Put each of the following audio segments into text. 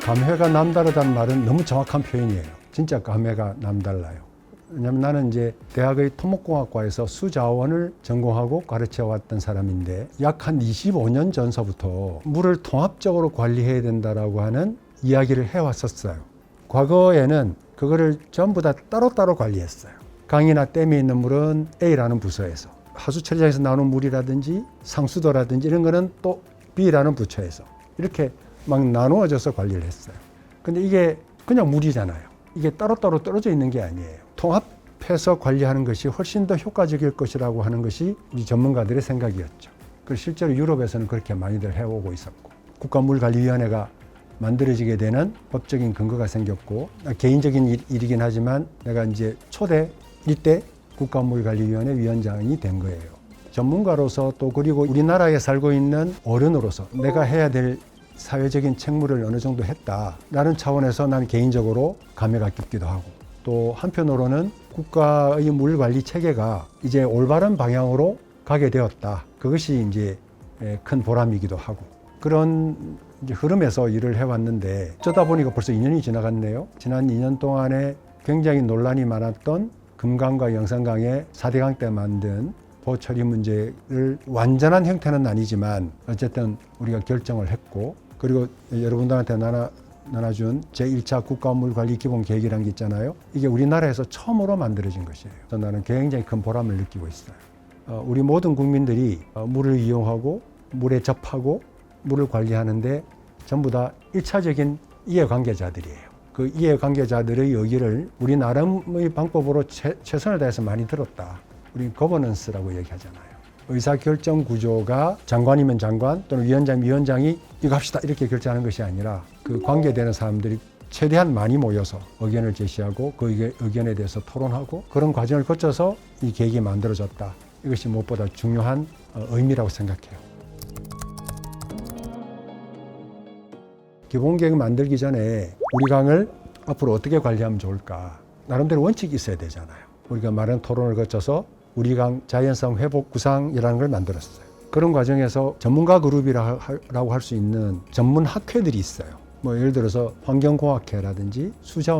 감회가 남다르다는 말은 너무 정확한 표현이에요. 진짜 감회가 남달라요. 왜냐면 나는 이제 대학의 토목공학과에서 수자원을 전공하고 가르쳐 왔던 사람인데 약 한 25년 전서부터 물을 통합적으로 관리해야 된다라고 하는 이야기를 해왔었어요. 과거에는 그거를 전부 다 따로따로 관리했어요. 강이나 댐에 있는 물은 A라는 부서에서, 하수처리장에서 나오는 물이라든지 상수도라든지 이런 거는 또 B라는 부처에서 이렇게 막 나누어져서 관리를 했어요. 근데 이게 그냥 물이잖아요. 이게 따로따로 떨어져 있는 게 아니에요. 통합해서 관리하는 것이 훨씬 더 효과적일 것이라고 하는 것이 우리 전문가들의 생각이었죠. 그래서 실제로 유럽에서는 그렇게 많이들 해오고 있었고, 국가물관리위원회가 만들어지게 되는 법적인 근거가 생겼고, 개인적인 일이긴 하지만 내가 이제 초대 1대 국가물관리위원회 위원장이 된 거예요. 전문가로서 또 그리고 우리나라에 살고 있는 어른으로서 내가 해야 될 사회적인 책무를 어느 정도 했다라는 차원에서 나는 개인적으로 감회가 깊기도 하고, 또 한편으로는 국가의 물 관리 체계가 이제 올바른 방향으로 가게 되었다. 그것이 이제 큰 보람이기도 하고, 그런 이제 흐름에서 일을 해왔는데 어쩌다 보니까 벌써 2년이 지나갔네요. 지난 2년 동안에 굉장히 논란이 많았던 금강과 영산강의 4대강 때 만든 보처리 문제를 완전한 형태는 아니지만 어쨌든 우리가 결정을 했고, 그리고 여러분들한테 나눠준 제1차 국가물관리 기본계획이라는 게 있잖아요. 이게 우리나라에서 처음으로 만들어진 것이에요. 그래서 나는 굉장히 큰 보람을 느끼고 있어요. 우리 모든 국민들이 물을 이용하고 물에 접하고 물을 관리하는데 전부 다 1차적인 이해관계자들이에요. 그 이해관계자들의 의견을 우리 나름의 방법으로 최선을 다해서 많이 들었다. 우리 거버넌스라고 얘기하잖아요. 의사결정 구조가 장관이면 장관 또는 위원장이면 위원장이 이거 합시다 이렇게 결정하는 것이 아니라 그 관계되는 사람들이 최대한 많이 모여서 의견을 제시하고 그 의견에 대해서 토론하고 그런 과정을 거쳐서 이 계획이 만들어졌다. 이것이 무엇보다 중요한 의미라고 생각해요. 기본계획 만들기 전에 우리 강을 앞으로 어떻게 관리하면 좋을까? 나름대로 원칙이 있어야 되잖아요. 우리가 많은 토론을 거쳐서 우리 강 자연성 회복 구상이라는 걸 만들었어요. 그런 과정에서 전문가 그룹이라고 할 수 있는 전문 학회들이 있어요. 뭐 예를 들어서 환경공학회라든지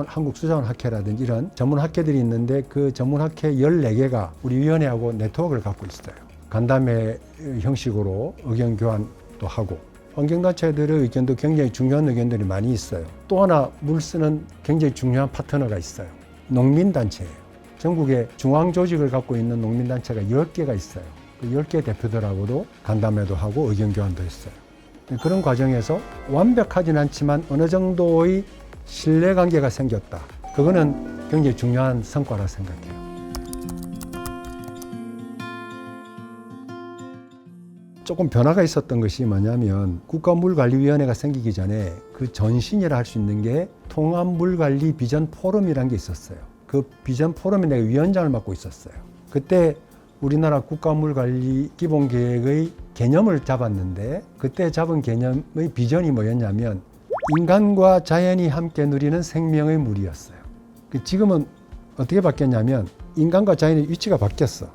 한국수자원학회라든지 이런 전문 학회들이 있는데 그 전문 학회 14개가 우리 위원회하고 네트워크를 갖고 있어요. 간담회 형식으로 의견 교환도 하고, 환경단체들의 의견도 굉장히 중요한 의견들이 많이 있어요. 또 하나 물 쓰는 굉장히 중요한 파트너가 있어요. 농민단체예요. 전국에 중앙조직을 갖고 있는 농민단체가 10개가 있어요. 그 10개 대표들하고도 간담회도 하고 의견 교환도 했어요. 그런 과정에서 완벽하진 않지만 어느 정도의 신뢰관계가 생겼다. 그거는 굉장히 중요한 성과라 생각해요. 조금 변화가 있었던 것이 뭐냐면 국가물관리위원회가 생기기 전에 그 전신이라 할 수 있는 게 통합물관리 비전 포럼이라는 게 있었어요. 그 비전 포럼에 내가 위원장을 맡고 있었어요. 그때 우리나라 국가물관리 기본계획의 개념을 잡았는데 그때 잡은 개념의 비전이 뭐였냐면 인간과 자연이 함께 누리는 생명의 물이었어요. 지금은 어떻게 바뀌었냐면 인간과 자연의 위치가 바뀌었어.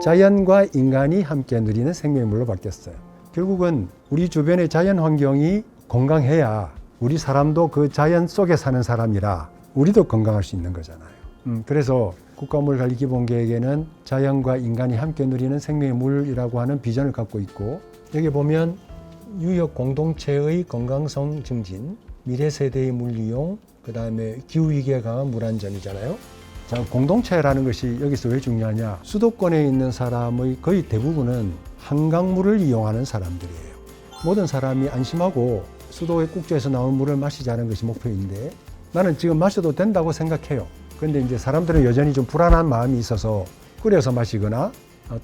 자연과 인간이 함께 누리는 생명의 물로 바뀌었어요. 결국은 우리 주변의 자연 환경이 건강해야 우리 사람도 그 자연 속에 사는 사람이라 우리도 건강할 수 있는 거잖아요. 그래서 국가물관리 기본계획에는 자연과 인간이 함께 누리는 생명의 물이라고 하는 비전을 갖고 있고, 여기 보면 유역 공동체의 건강성 증진, 미래 세대의 물 이용, 그 다음에 기후위기에 강한 물 안전이잖아요. 자, 공동체라는 것이 여기서 왜 중요하냐? 수도권에 있는 사람의 거의 대부분은 한강물을 이용하는 사람들이에요. 모든 사람이 안심하고 수도의 국조에서 나온 물을 마시자는 것이 목표인데 나는 지금 마셔도 된다고 생각해요. 그런데 이제 사람들은 여전히 좀 불안한 마음이 있어서 끓여서 마시거나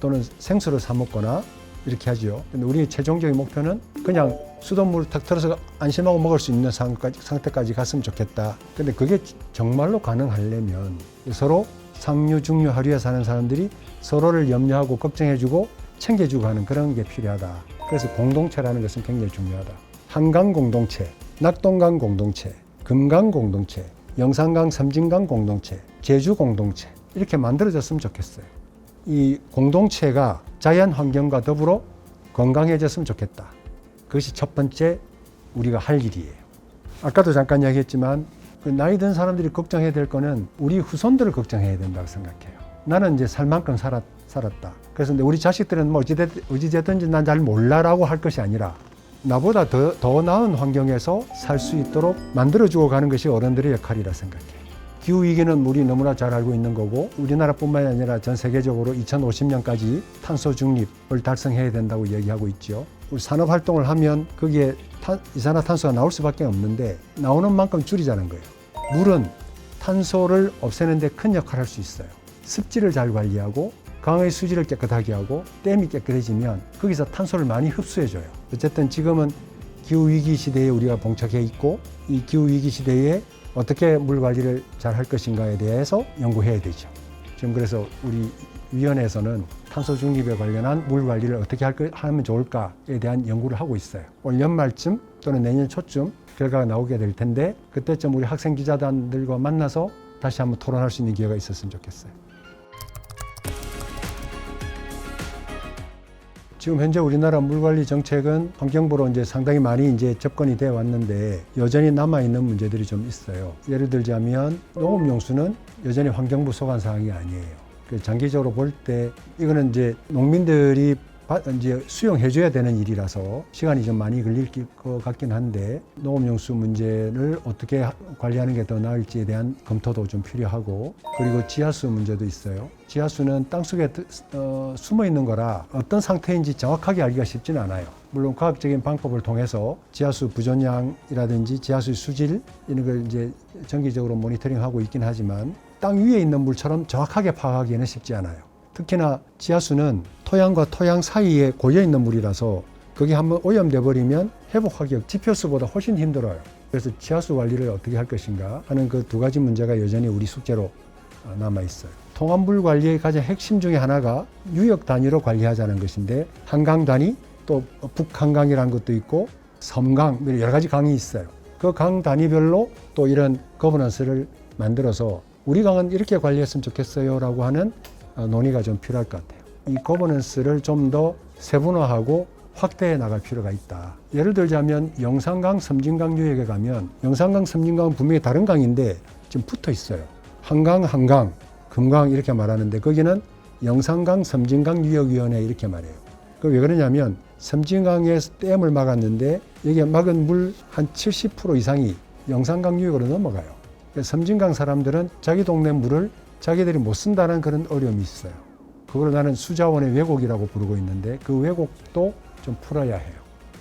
또는 생수를 사 먹거나 이렇게 하죠. 근데 우리 최종적인 목표는 그냥 수돗물 탁 틀어서 안심하고 먹을 수 있는 상태까지 갔으면 좋겠다. 근데 그게 정말로 가능하려면 서로 상류, 중류, 하류에 사는 사람들이 서로를 염려하고 걱정해주고 챙겨주고 하는 그런 게 필요하다. 그래서 공동체라는 것은 굉장히 중요하다. 한강 공동체, 낙동강 공동체, 금강 공동체, 영산강, 섬진강 공동체, 제주 공동체 이렇게 만들어졌으면 좋겠어요. 이 공동체가 자연 환경과 더불어 건강해졌으면 좋겠다. 그것이 첫 번째 우리가 할 일이에요. 아까도 잠깐 이야기했지만 그 나이 든 사람들이 걱정해야 될 거는 우리 후손들을 걱정해야 된다고 생각해요. 나는 이제 살 만큼 살았다. 그래서 우리 자식들은 뭐 어찌됐든지 난 잘 몰라라고 할 것이 아니라 나보다 더 나은 환경에서 살 수 있도록 만들어주고 가는 것이 어른들의 역할이라 생각해요. 기후위기는 우리 너무나 잘 알고 있는 거고 우리나라뿐만 아니라 전 세계적으로 2050년까지 탄소 중립을 달성해야 된다고 얘기하고 있죠. 우리 산업활동을 하면 거기에 이산화탄소가 나올 수밖에 없는데 나오는 만큼 줄이자는 거예요. 물은 탄소를 없애는 데 큰 역할을 할 수 있어요. 습지를 잘 관리하고 강의 수질을 깨끗하게 하고 댐이 깨끗해지면 거기서 탄소를 많이 흡수해줘요. 어쨌든 지금은 기후위기 시대에 우리가 봉착해 있고 이 기후위기 시대에 어떻게 물 관리를 잘 할 것인가에 대해서 연구해야 되죠. 지금 그래서 우리 위원회에서는 탄소 중립에 관련한 물 관리를 어떻게 하면 좋을까에 대한 연구를 하고 있어요. 올 연말쯤 또는 내년 초쯤 결과가 나오게 될 텐데 그때쯤 우리 학생 기자단들과 만나서 다시 한번 토론할 수 있는 기회가 있었으면 좋겠어요. 지금 현재 우리나라 물관리 정책은 환경부로 이제 상당히 많이 이제 접근이 되어 왔는데 여전히 남아있는 문제들이 좀 있어요. 예를 들자면 농업용수는 여전히 환경부 소관 사항이 아니에요. 장기적으로 볼 때 이거는 이제 농민들이 이제 수용해줘야 되는 일이라서 시간이 좀 많이 걸릴 것 같긴 한데 농업용수 문제를 어떻게 관리하는 게 더 나을지에 대한 검토도 좀 필요하고 그리고 지하수 문제도 있어요. 지하수는 땅속에 숨어 있는 거라 어떤 상태인지 정확하게 알기가 쉽지는 않아요. 물론 과학적인 방법을 통해서 지하수 부존량이라든지 지하수 수질 이런 걸 이제 정기적으로 모니터링하고 있긴 하지만 땅 위에 있는 물처럼 정확하게 파악하기는 쉽지 않아요. 특히나 지하수는 토양과 토양 사이에 고여있는 물이라서 그게 한번 오염돼 버리면 회복하기가 지표수보다 훨씬 힘들어요. 그래서 지하수 관리를 어떻게 할 것인가 하는 그 두 가지 문제가 여전히 우리 숙제로 남아있어요. 통합물 관리의 가장 핵심 중에 하나가 유역 단위로 관리하자는 것인데 한강 단위 또 북한강이라는 것도 있고 섬강 여러 가지 강이 있어요. 그 강 단위별로 또 이런 거버넌스를 만들어서 우리 강은 이렇게 관리했으면 좋겠어요 라고 하는 논의가 좀 필요할 것 같아요. 이 거버넌스를 좀 더 세분화하고 확대해 나갈 필요가 있다. 예를 들자면 영산강, 섬진강 유역에 가면 영산강, 섬진강은 분명히 다른 강인데 지금 붙어 있어요. 한강, 금강 이렇게 말하는데 거기는 영산강, 섬진강 유역위원회 이렇게 말해요. 그 왜 그러냐면 섬진강에서 댐을 막았는데 여기에 막은 물 한 70% 이상이 영산강 유역으로 넘어가요. 섬진강 사람들은 자기 동네 물을 자기들이 못 쓴다는 그런 어려움이 있어요. 그걸 나는 수자원의 왜곡이라고 부르고 있는데 그 왜곡도 좀 풀어야 해요.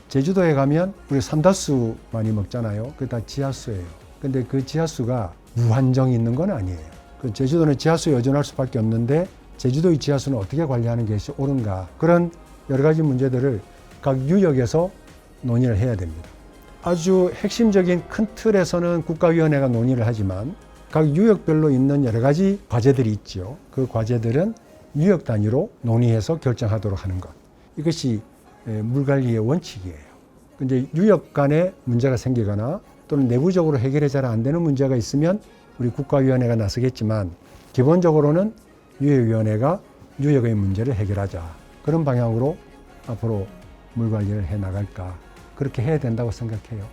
제주도에 가면 우리 삼다수 많이 먹잖아요. 그게 다 지하수예요. 근데 그 지하수가 무한정이 있는 건 아니에요. 그 제주도는 지하수에 의존할 수밖에 없는데 제주도의 지하수는 어떻게 관리하는 것이 옳은가 그런 여러 가지 문제들을 각 유역에서 논의를 해야 됩니다. 아주 핵심적인 큰 틀에서는 국가위원회가 논의를 하지만 각 유역별로 있는 여러 가지 과제들이 있죠. 그 과제들은 유역 단위로 논의해서 결정하도록 하는 것. 이것이 물관리의 원칙이에요. 근데 유역 간에 문제가 생기거나 또는 내부적으로 해결이 잘 안 되는 문제가 있으면 우리 국가위원회가 나서겠지만 기본적으로는 유역위원회가 유역의 문제를 해결하자. 그런 방향으로 앞으로 물관리를 해 나갈까. 그렇게 해야 된다고 생각해요.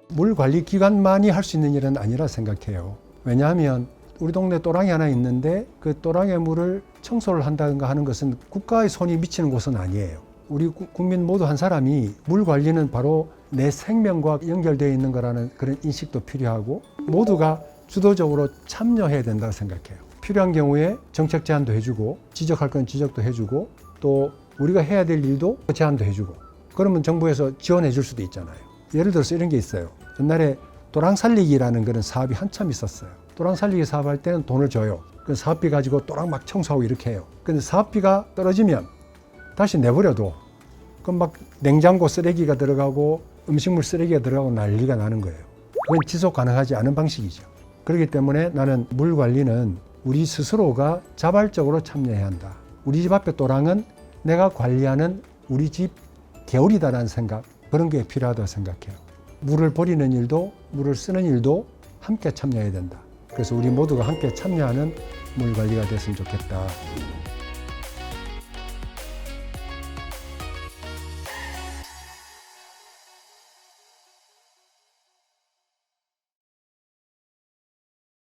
물관리기관만이 할 수 있는 일은 아니라 생각해요. 왜냐하면 우리 동네 또랑이 하나 있는데 그 또랑의 물을 청소를 한다든가 하는 것은 국가의 손이 미치는 곳은 아니에요. 우리 국민 모두 한 사람이 물 관리는 바로 내 생명과 연결되어 있는 거라는 그런 인식도 필요하고 모두가 주도적으로 참여해야 된다고 생각해요. 필요한 경우에 정책 제안도 해주고 지적할 건 지적도 해주고 또 우리가 해야 될 일도 제안도 해주고 그러면 정부에서 지원해 줄 수도 있잖아요. 예를 들어서 이런 게 있어요. 옛날에 또랑 살리기라는 그런 사업이 한참 있었어요. 또랑 살리기 사업할 때는 돈을 줘요. 그 사업비 가지고 또랑 막 청소하고 이렇게 해요. 근데 사업비가 떨어지면 다시 내버려둬. 그럼 막 냉장고 쓰레기가 들어가고 음식물 쓰레기가 들어가고 난리가 나는 거예요. 그건 지속 가능하지 않은 방식이죠. 그렇기 때문에 나는 물 관리는 우리 스스로가 자발적으로 참여해야 한다. 우리 집 앞에 또랑은 내가 관리하는 우리 집 개울이다라는 생각, 그런 게 필요하다고 생각해요. 물을 버리는 일도 물을 쓰는 일도 함께 참여해야 된다. 그래서 우리 모두가 함께 참여하는 물 관리가 됐으면 좋겠다.